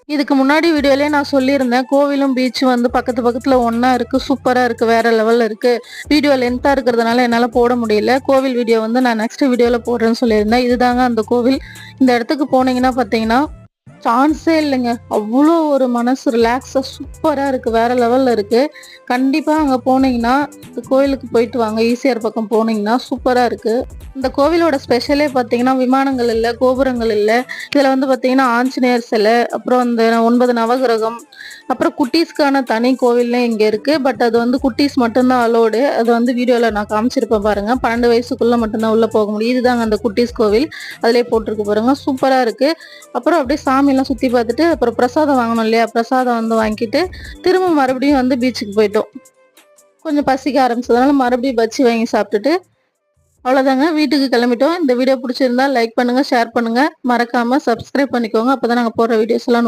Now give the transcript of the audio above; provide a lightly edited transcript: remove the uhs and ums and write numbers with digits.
இதுக்கு முன்னாடி வீடியோலயே நான் சொல்லியிருந்தேன். கோவிலும் பீச்சும் வந்து பக்கத்து பக்கத்துல ஒண்ணா இருக்கு. சூப்பரா இருக்கு. வேற லெவல்ல இருக்கு. வீடியோ லென்த்தா இருக்கிறதுனால என்னால போட முடியல. கோவில் வீடியோ வந்து நான் நெக்ஸ்ட் வீடியோல போடுறேன்னு சொல்லியிருந்தேன். இதுதாங்க அந்த கோவில். இந்த இடத்துக்கு போனீங்கன்னா பார்த்தீங்கன்னா, சான்ஸே இல்லைங்க. அவ்வளோ ஒரு மனசு ரிலாக்ஸா சூப்பரா இருக்கு. வேற லெவல்ல இருக்கு. கண்டிப்பா அங்க போனீங்கன்னா, இந்த கோயிலுக்கு போயிட்டு வாங்க. ஈசிஆர் பக்கம் போனீங்கன்னா சூப்பரா இருக்கு. இந்த கோவிலோட ஸ்பெஷலே பார்த்தீங்கன்னா, விமானங்கள் இல்ல, கோபுரங்கள் இல்ல. இதுல வந்து பார்த்தீங்கன்னா, ஆஞ்சநேயர் சிலை, அப்புறம் அந்த 9 நவகிரகம், அப்புறம் குட்டீஸ்க்கான தனி கோவில்லே இங்க இருக்கு. பட் அது வந்து குட்டீஸ் மட்டும் தான் அலோடு. அது வந்து வீடியோல நான் காமிச்சிருப்பேன் பாருங்க. 12 வயசுக்குள்ள மட்டும் தான் உள்ள போக முடியும். இதுதாங்க அந்த குட்டீஸ் கோவில். அதிலேயே போட்டிருக்கு பாருங்க. சூப்பரா இருக்கு. அப்புறம் அப்படியே சாமியெல்லாம் சுத்தி பார்த்துட்டு, அப்புறம் பிரசாதம் வாங்கணும் இல்லையா? பிரசாதம் வந்து வாங்கிட்டு, திரும்ப மறுபடியும் வந்து பீச்சுக்கு போயிட்டோம். கொஞ்சம் பசிக்க ஆரம்பிச்சதுனால மறுபடியும் பஜ்ஜி வாங்கி சாப்பிட்டுட்டு, அவ்வளோதாங்க வீட்டுக்கு கிளம்பிட்டோம். இந்த வீடியோ பிடிச்சிருந்தா லைக் பண்ணுங்க, ஷேர் பண்ணுங்க. மறக்காம சப்ஸ்கிரைப் பண்ணிக்கோங்க. அப்பதான் நாங்க போடுற வீடியோஸ் எல்லாம்